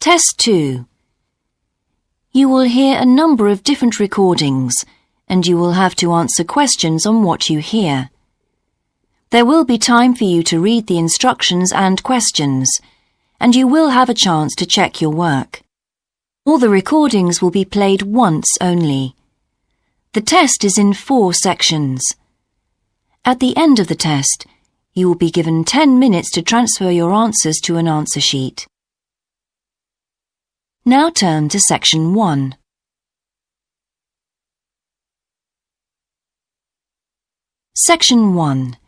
Test 2. You will hear a number of different recordings, and you will have to answer questions on what you hear. There will be time for you to read the instructions and questions, and you will have a chance to check your work. All the recordings will be played once only. The test is in 4 sections. At the end of the test, you will be given 10 minutes to transfer your answers to an answer sheet. Now turn to Section 1. Section 1.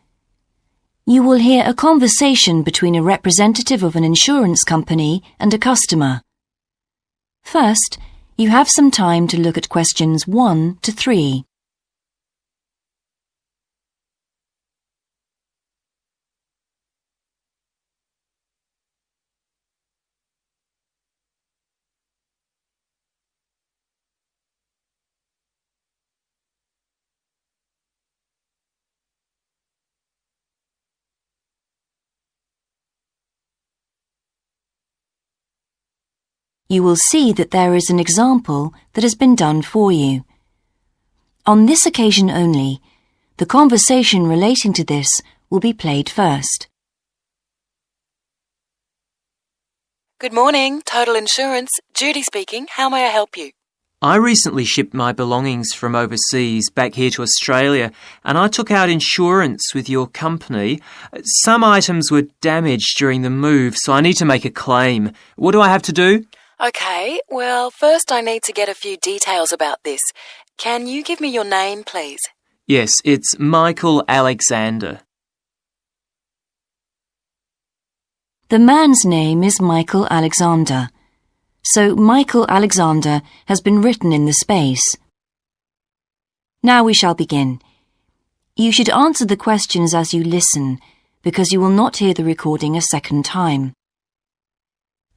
You will hear a conversation between a representative of an insurance company and a customer. First, you have some time to look at questions 1 to 3. You will see that there is an example that has been done for you. On this occasion only, the conversation relating to this will be played first. Good morning, Total Insurance. Judy speaking. How may I help you? I recently shipped my belongings from overseas back here to Australia, and I took out insurance with your company. Some items were damaged during the move, so I need to make a claim. What do I have to do? Okay, well, first I need to get a few details about this. Can you give me your name, please? Yes, it's Michael Alexander. The man's name is Michael Alexander, so Michael Alexander has been written in the space. Now we shall begin. You should answer the questions as you listen, because you will not hear the recording a second time.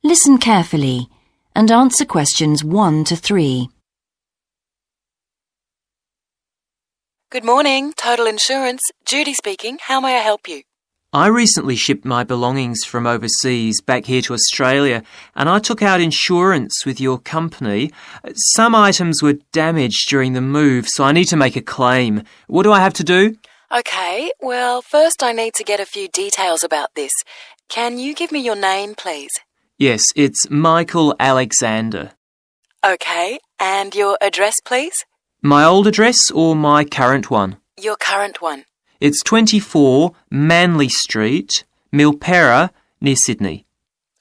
Listen carefully and answer questions 1 to 3. Good morning, Total Insurance. Judy speaking. How may I help you? I recently shipped my belongings from overseas back here to Australia, and I took out insurance with your company. Some items were damaged during the move, so I need to make a claim. What do I have to do? Okay, well, first I need to get a few details about this. Can you give me your name, please? Yes, it's Michael Alexander. Okay, and your address, please? My old address or my current one? Your current one. It's 24 Manly Street, Milperra, near Sydney.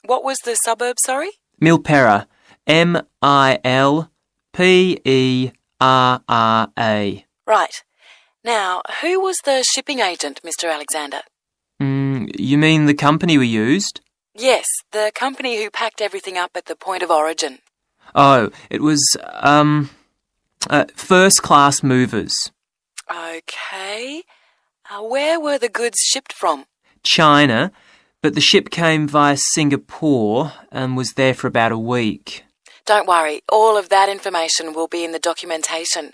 What was the suburb, sorry? Milperra, Milperra. Right. Now, who was the shipping agent, Mr. Alexander? You mean the company we used? Yes, the company who packed everything up at the point of origin. Oh, it was, First Class Movers. Okay. Where were the goods shipped from? China, but the ship came via Singapore and was there for about a week. Don't worry, all of that information will be in the documentation.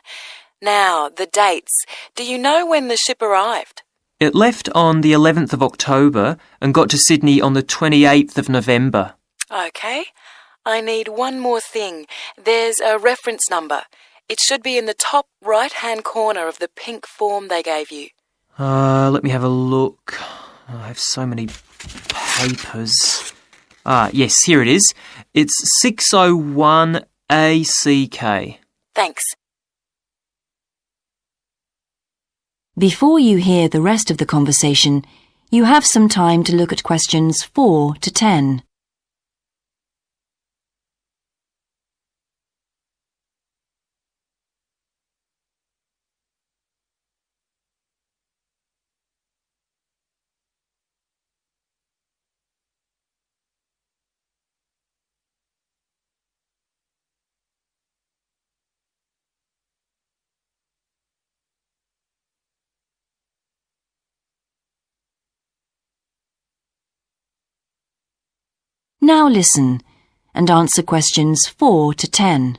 Now, the dates. Do you know when the ship arrived? It left on the 11th of October and got to Sydney on the 28th of November. Okay. I need one more thing. There's a reference number. It should be in the top right-hand corner of the pink form they gave you. Let me have a look. I have so many papers. Yes, here it is. It's 601ACK. Thanks. Before you hear the rest of the conversation, you have some time to look at questions 4 to 10. Now listen and answer questions 4 to 10.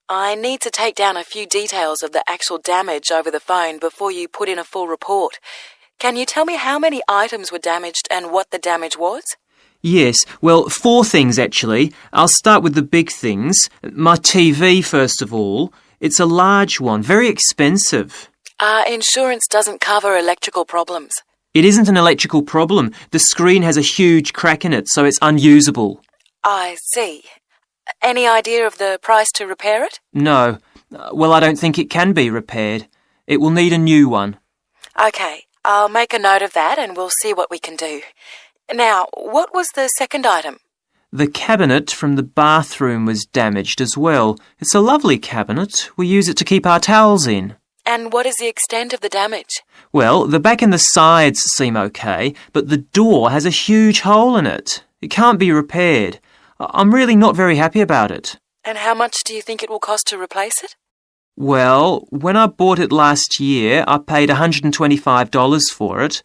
I need to take down a few details of the actual damage over the phone before you put in a full report. Can you tell me how many items were damaged and what the damage was? Yes, well, 4 things actually. I'll start with the big things. My TV, first of all. It's a large one, very expensive. Our insurance doesn't cover electrical problems. It isn't an electrical problem. The screen has a huge crack in it, so it's unusable. I see. Any idea of the price to repair it? No. Well, I don't think it can be repaired. It will need a new one. OK, I'll make a note of that and we'll see what we can do. Now, what was the second item? The cabinet from the bathroom was damaged as well. It's a lovely cabinet. We use it to keep our towels in. And what is the extent of the damage? Well, the back and the sides seem okay, but the door has a huge hole in it. It can't be repaired. I'm really not very happy about it. And how much do you think it will cost to replace it? Well, when I bought it last year, I paid $125 for it.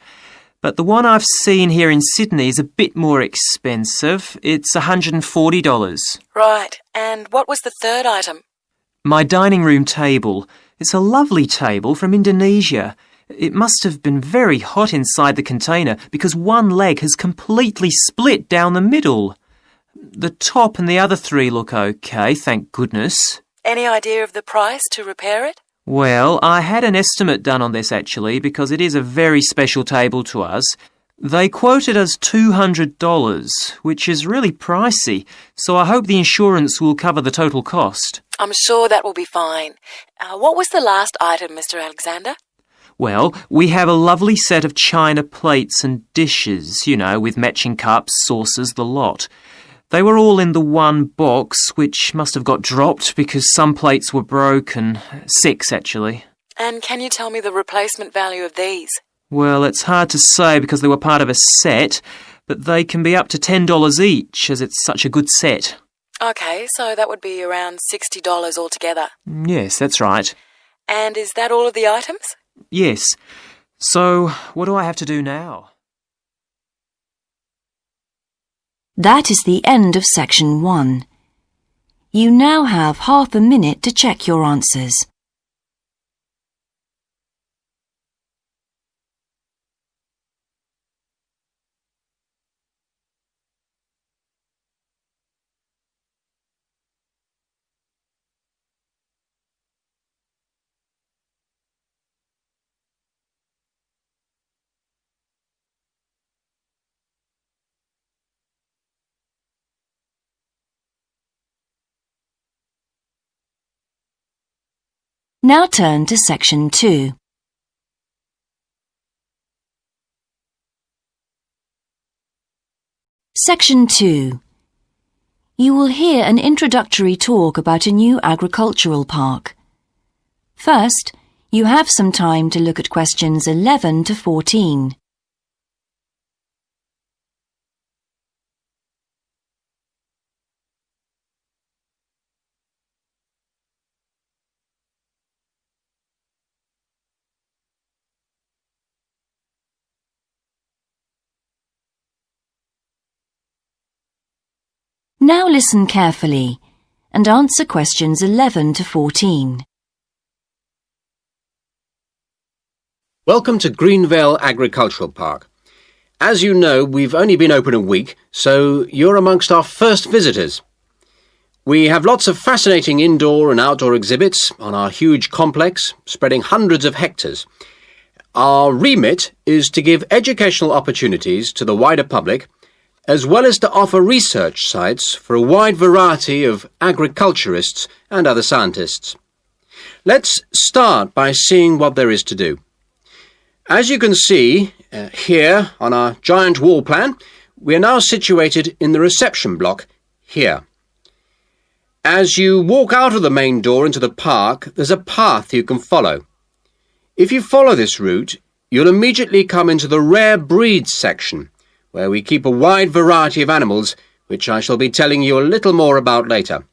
But the one I've seen here in Sydney is a bit more expensive. It's $140. Right. And what was the third item? My dining room table. It's a lovely table from Indonesia. It must have been very hot inside the container because one leg has completely split down the middle. The top and the other 3 look okay, thank goodness. Any idea of the price to repair it? Well, I had an estimate done on this actually because it is a very special table to us. They quoted us $200, which is really pricey, so I hope the insurance will cover the total cost. I'm sure that will be fine. What was the last item, Mr. Alexander? Well, we have a lovely set of china plates and dishes, with matching cups, saucers, the lot. They were all in the one box, which must have got dropped because some plates were broken. 6, actually. And can you tell me the replacement value of these? Well, it's hard to say because they were part of a set, but they can be up to $10 each as it's such a good set. OK, so that would be around $60 altogether. Yes, that's right. And is that all of the items? Yes. So, what do I have to do now? That is the end of section 1. You now have half a minute to check your answers. Now turn to section 2. Section 2. You will hear an introductory talk about a new agricultural park. First, you have some time to look at questions 11 to 14. Now listen carefully and answer questions 11 to 14. Welcome to Greenvale Agricultural Park. As you know, we've only been open a week, so you're amongst our first visitors. We have lots of fascinating indoor and outdoor exhibits on our huge complex, spreading hundreds of hectares. Our remit is to give educational opportunities to the wider public, as well as to offer research sites for a wide variety of agriculturists and other scientists. Let's start by seeing what there is to do. As you can see here on our giant wall plan, we are now situated in the reception block here. As you walk out of the main door into the park, there's a path you can follow. If you follow this route, you'll immediately come into the rare breeds section, where we keep a wide variety of animals, which I shall be telling you a little more about later.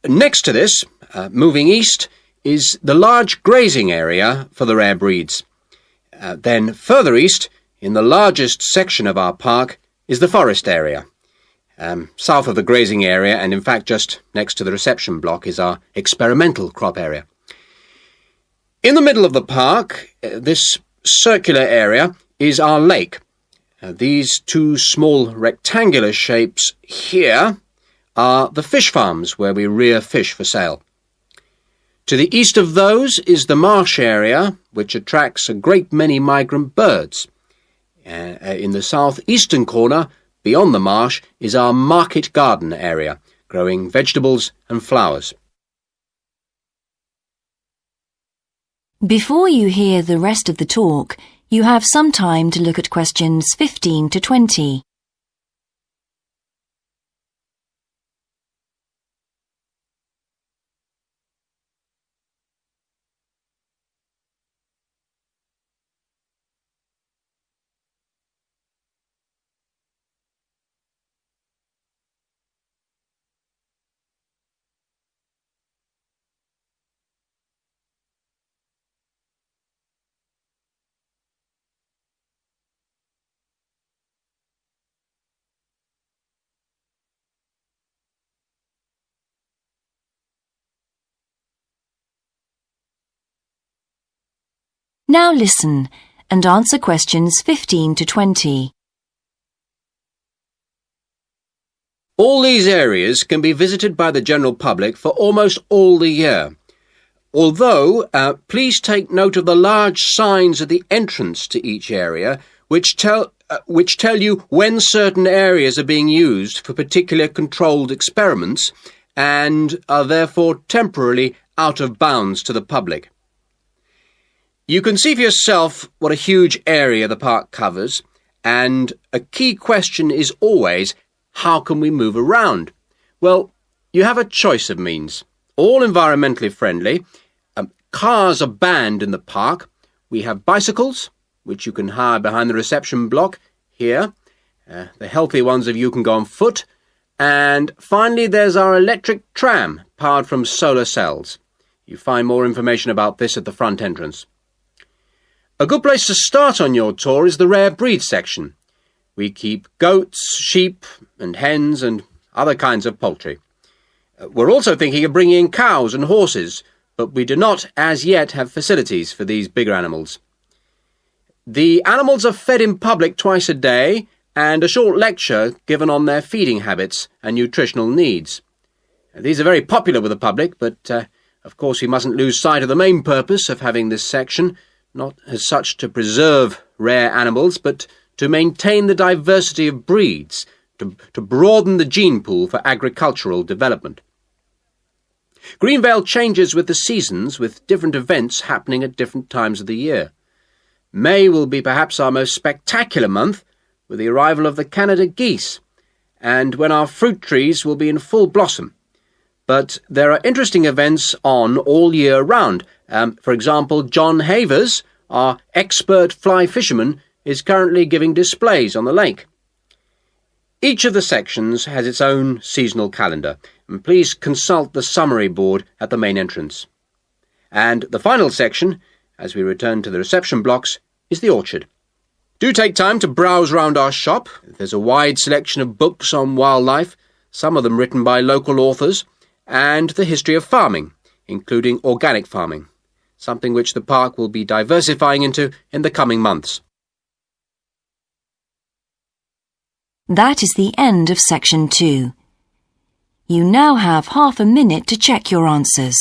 Next to this, moving east, is the large grazing area for the rare breeds. Then further east, in the largest section of our park, is the forest area. South of the grazing area, and in fact just next to the reception block, is our experimental crop area. In the middle of the park, this circular area, is our lake. These two small rectangular shapes here are the fish farms where we rear fish for sale. To the east of those is the marsh area, which attracts a great many migrant birds. In the southeastern corner, beyond the marsh, is our market garden area, growing vegetables and flowers. Before you hear the rest of the talk, you have some time to look at questions 15 to 20. Now listen and answer questions 15 to 20. All these areas can be visited by the general public for almost all the year. Although, please take note of the large signs at the entrance to each area, which tell you when certain areas are being used for particular controlled experiments and are therefore temporarily out of bounds to the public. You can see for yourself what a huge area the park covers, and a key question is always, how can we move around? Well, you have a choice of means, all environmentally friendly. Cars are banned in the park. We have bicycles, which you can hire behind the reception block here. The healthy ones of you can go on foot. And finally, there's our electric tram, powered from solar cells. You find more information about this at the front entrance. A good place to start on your tour is the rare breed section. We keep goats, sheep and hens and other kinds of poultry. We're also thinking of bringing in cows and horses, but we do not as yet have facilities for these bigger animals. The animals are fed in public twice a day and a short lecture given on their feeding habits and nutritional needs. These are very popular with the public, but of course we mustn't lose sight of the main purpose of having this section, not as such to preserve rare animals, but to maintain the diversity of breeds, to broaden the gene pool for agricultural development. Greenvale changes with the seasons, with different events happening at different times of the year. May will be perhaps our most spectacular month, with the arrival of the Canada geese, and when our fruit trees will be in full blossom. But there are interesting events on all year round. For example, John Havers, our expert fly fisherman, is currently giving displays on the lake. Each of the sections has its own seasonal calendar, and please consult the summary board at the main entrance. And the final section, as we return to the reception blocks, is the orchard. Do take time to browse round our shop. There's a wide selection of books on wildlife, some of them written by local authors, and the history of farming, including organic farming, something which the park will be diversifying into in the coming months. That is the end of section 2. You now have half a minute to check your answers.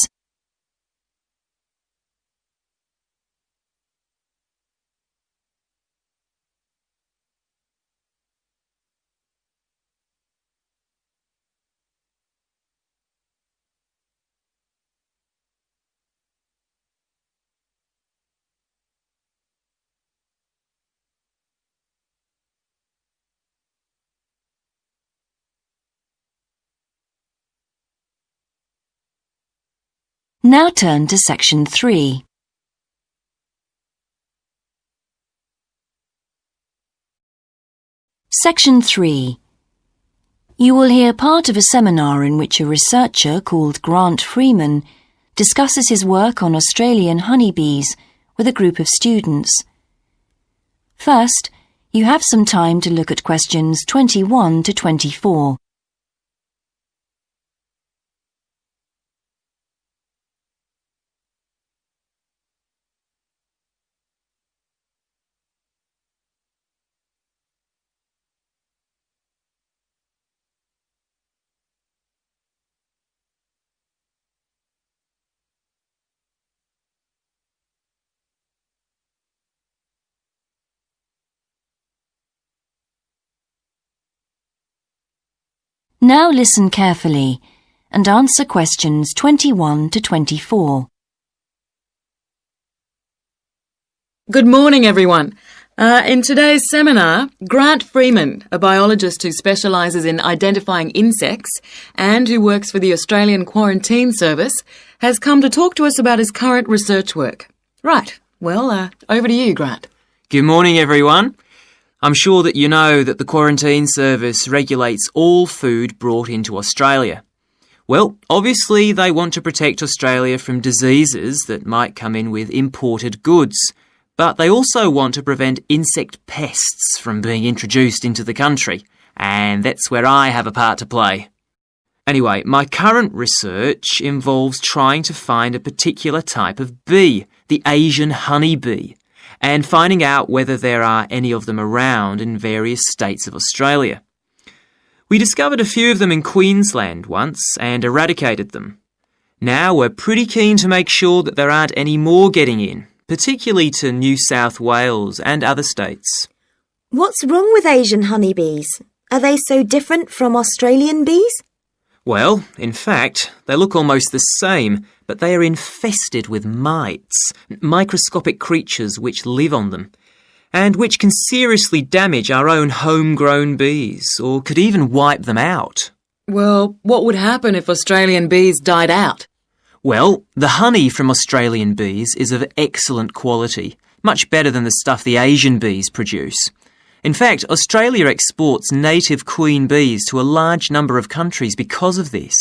Now turn to section 3. Section 3. You will hear part of a seminar in which a researcher called Grant Freeman discusses his work on Australian honeybees with a group of students. First, you have some time to look at questions 21 to 24. Now listen carefully and answer questions 21 to 24. Good morning, everyone. In today's seminar, Grant Freeman, a biologist who specialises in identifying insects and who works for the Australian Quarantine Service, has come to talk to us about his current research work. Right, well, over to you, Grant. Good morning, everyone. I'm sure that you know that the Quarantine Service regulates all food brought into Australia. Well, obviously they want to protect Australia from diseases that might come in with imported goods, but they also want to prevent insect pests from being introduced into the country, and that's where I have a part to play. Anyway, my current research involves trying to find a particular type of bee, the Asian honeybee, and finding out whether there are any of them around in various states of Australia. We discovered a few of them in Queensland once and eradicated them. Now we're pretty keen to make sure that there aren't any more getting in, particularly to New South Wales and other states. What's wrong with Asian honeybees? Are they so different from Australian bees? Well, in fact, they look almost the same, but they are infested with mites, microscopic creatures which live on them, and which can seriously damage our own homegrown bees, or could even wipe them out. Well, what would happen if Australian bees died out? Well, the honey from Australian bees is of excellent quality, much better than the stuff the Asian bees produce. In fact, Australia exports native queen bees to a large number of countries because of this.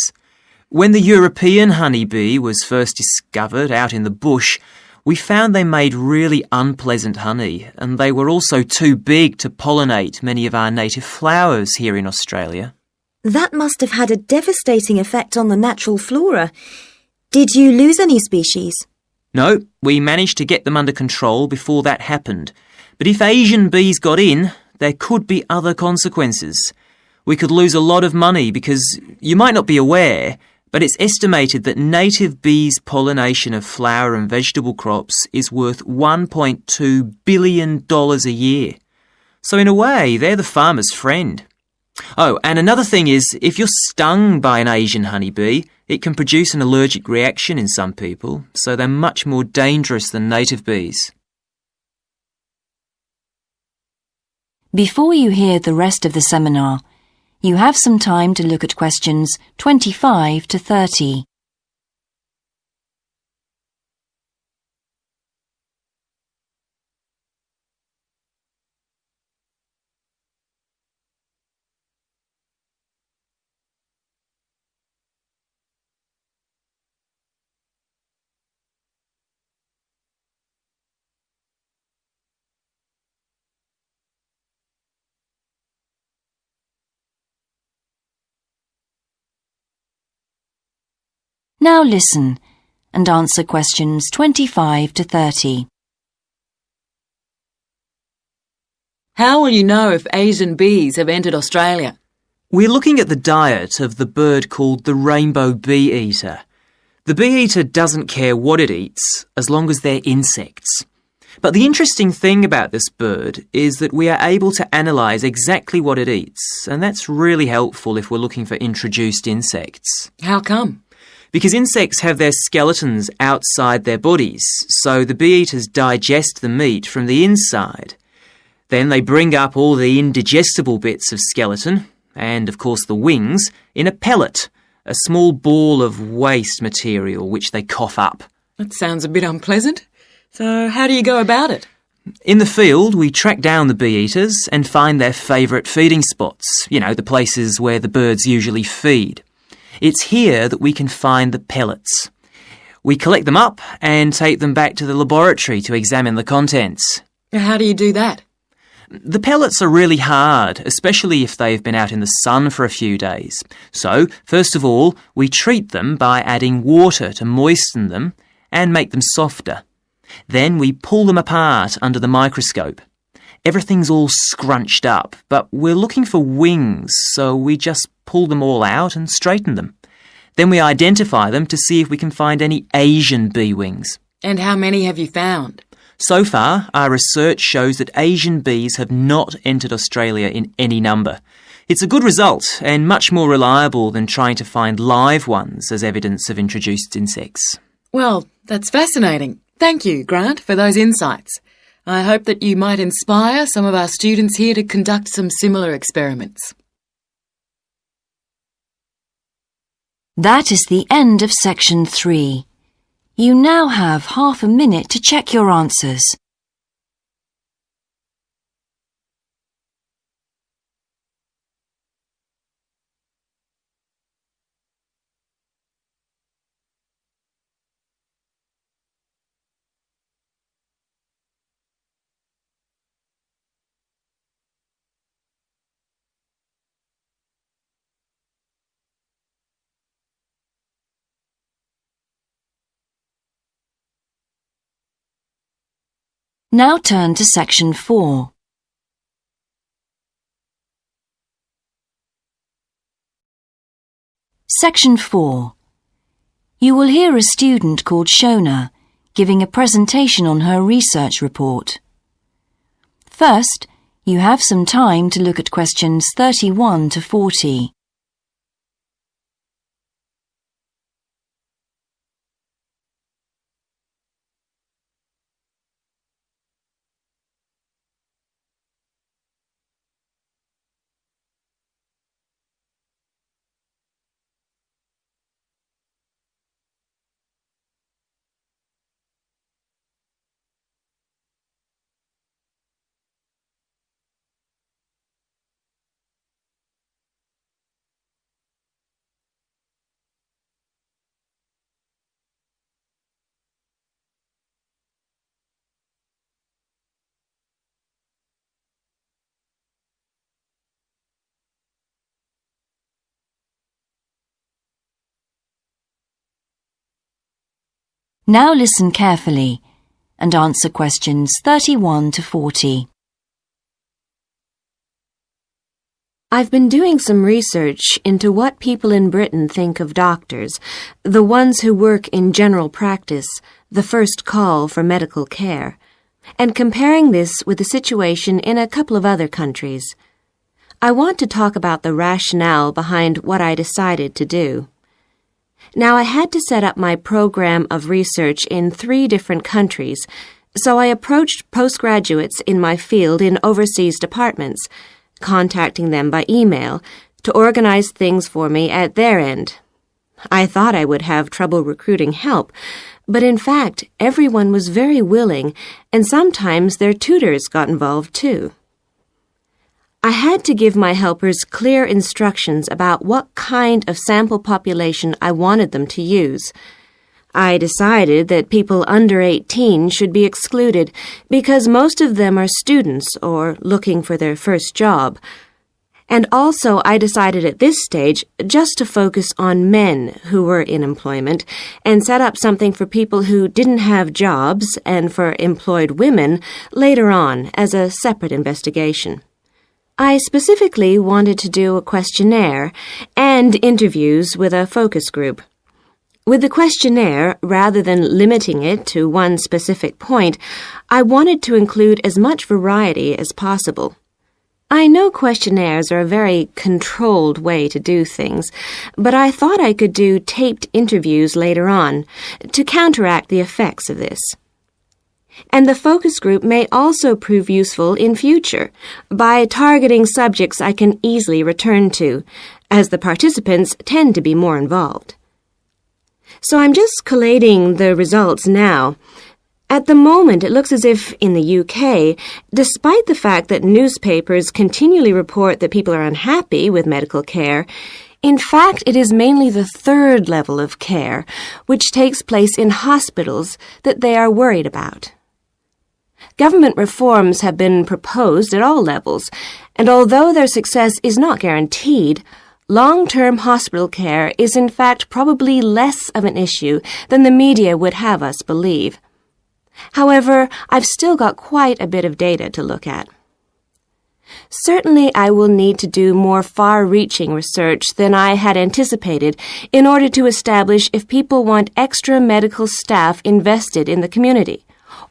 When the European honeybee was first discovered out in the bush, we found they made really unpleasant honey, and they were also too big to pollinate many of our native flowers here in Australia. That must have had a devastating effect on the natural flora. Did you lose any species? No, we managed to get them under control before that happened. But if Asian bees got in, there could be other consequences. We could lose a lot of money because you might not be aware, but it's estimated that native bees' pollination of flower and vegetable crops is worth $1.2 billion a year. So in a way, they're the farmer's friend. Oh, and another thing is, if you're stung by an Asian honeybee, it can produce an allergic reaction in some people, so they're much more dangerous than native bees. Before you hear the rest of the seminar, you have some time to look at questions 25 to 30. Now listen and answer questions 25 to 30. How will you know if Asian bees have entered Australia? We're looking at the diet of the bird called the rainbow bee-eater. The bee-eater doesn't care what it eats as long as they're insects. But the interesting thing about this bird is that we are able to analyse exactly what it eats, and that's really helpful if we're looking for introduced insects. How come? Because insects have their skeletons outside their bodies, so the bee-eaters digest the meat from the inside. Then they bring up all the indigestible bits of skeleton, and of course the wings, in a pellet, a small ball of waste material which they cough up. That sounds a bit unpleasant. So how do you go about it? In the field, we track down the bee-eaters and find their favourite feeding spots, the places where the birds usually feed. It's here that we can find the pellets. We collect them up and take them back to the laboratory to examine the contents. How do you do that? The pellets are really hard, especially if they've been out in the sun for a few days. So, first of all, we treat them by adding water to moisten them and make them softer. Then we pull them apart under the microscope. Everything's all scrunched up, but we're looking for wings, so we just pull them all out and straighten them. Then we identify them to see if we can find any Asian bee wings. And how many have you found? So far, our research shows that Asian bees have not entered Australia in any number. It's a good result and much more reliable than trying to find live ones as evidence of introduced insects. Well, that's fascinating. Thank you, Grant, for those insights. I hope that you might inspire some of our students here to conduct some similar experiments. That is the end of section 3. You now have half a minute to check your answers. Now turn to section 4. Section 4. You will hear a student called Shona giving a presentation on her research report. First, you have some time to look at questions 31 to 40. Now listen carefully and answer questions 31 to 40. I've been doing some research into what people in Britain think of doctors, the ones who work in general practice, the first call for medical care, and comparing this with the situation in a couple of other countries. I want to talk about the rationale behind what I decided to do. Now, I had to set up my program of research in 3 different countries, so I approached postgraduates in my field in overseas departments, contacting them by email to organize things for me at their end. I thought I would have trouble recruiting help, but in fact, everyone was very willing, and sometimes their tutors got involved too. I had to give my helpers clear instructions about what kind of sample population I wanted them to use. I decided that people under 18 should be excluded because most of them are students or looking for their first job. And also I decided at this stage just to focus on men who were in employment and set up something for people who didn't have jobs and for employed women later on as a separate investigation. I specifically wanted to do a questionnaire and interviews with a focus group. With the questionnaire, rather than limiting it to one specific point, I wanted to include as much variety as possible. I know questionnaires are a very controlled way to do things, but I thought I could do taped interviews later on to counteract the effects of this. And the focus group may also prove useful in future by targeting subjects I can easily return to, as the participants tend to be more involved. So I'm just collating the results now. At the moment, it looks as if in the UK, despite the fact that newspapers continually report that people are unhappy with medical care, in fact, it is mainly the 3rd level of care, which takes place in hospitals, that they are worried about. Government reforms have been proposed at all levels, and although their success is not guaranteed, long-term hospital care is in fact probably less of an issue than the media would have us believe. However, I've still got quite a bit of data to look at. Certainly, I will need to do more far-reaching research than I had anticipated in order to establish if people want extra medical staff invested in the community,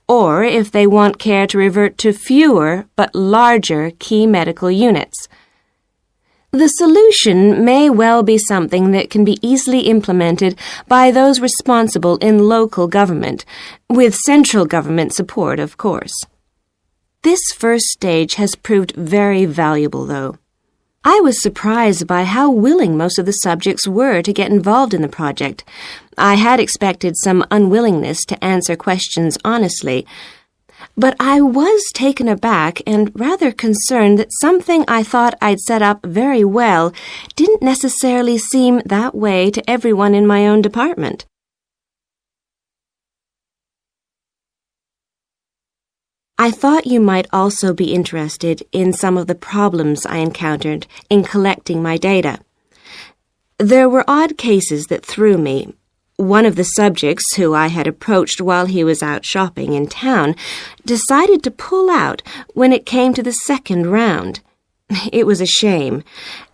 or if they want care to revert to fewer but larger key medical units. The solution may well be something that can be easily implemented by those responsible in local government, with central government support, of course. This first stage has proved very valuable, though. I was surprised by how willing most of the subjects were to get involved in the project. I had expected some unwillingness to answer questions honestly, but I was taken aback and rather concerned that something I thought I'd set up very well didn't necessarily seem that way to everyone in my own department. I thought you might also be interested in some of the problems I encountered in collecting my data. There were odd cases that threw me. One of the subjects who I had approached while he was out shopping in town decided to pull out when it came to the second round. It was a shame,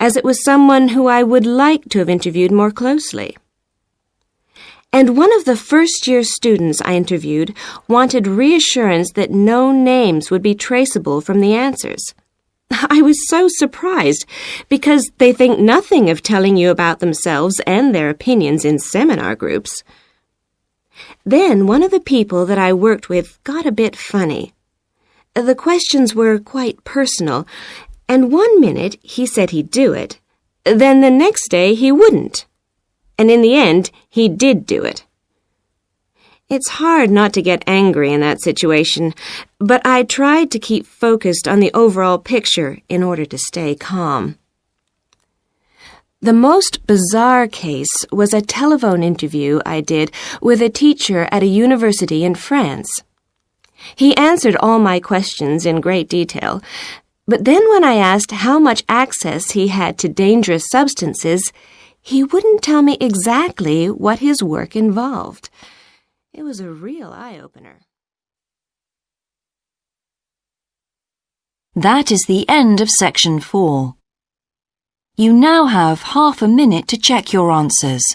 as it was someone who I would like to have interviewed more closely. And one of the first-year students I interviewed wanted reassurance that no names would be traceable from the answers. I was so surprised, because they think nothing of telling you about themselves and their opinions in seminar groups. Then one of the people that I worked with got a bit funny. The questions were quite personal, and one minute he said he'd do it, then the next day he wouldn't. And in the end, he did do it. It's hard not to get angry in that situation, but I tried to keep focused on the overall picture in order to stay calm. The most bizarre case was a telephone interview I did with a teacher at a university in France. He answered all my questions in great detail, but then when I asked how much access he had to dangerous substances, he wouldn't tell me exactly what his work involved. It was a real eye-opener. That is the end of section 4. You now have half a minute to check your answers.